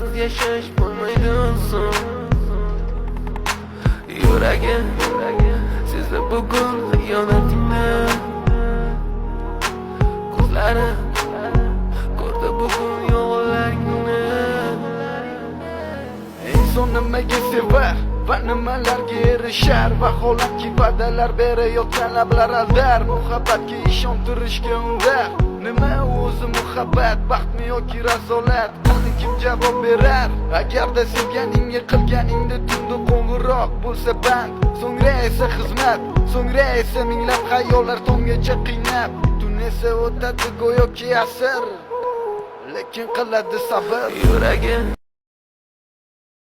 sensiz yashash bo'lmaydi so'ng. Yuragim sezdi bugun xiyonatingni, ko'zlarim ko'rdi bugun yolg'onlaringni. Inson nimaga sevar va nimalarga erishar? Vaholanki va'dalar berayotgan lablar aldar, muhabbatga ishontirishga undar. Nima o'zi muhabbat, baxtmi yoki razolat? Qani kim javob berar? Agarda sevganingga qilganingda tunda qo'ng'iroq bo'lsa band, so'ngra esa xizmat, so'ngra esa minglab xayollar tonggacha qiynab, tun esa o'tadi go'yoki asr, lekin qiladi sabr. Yuragim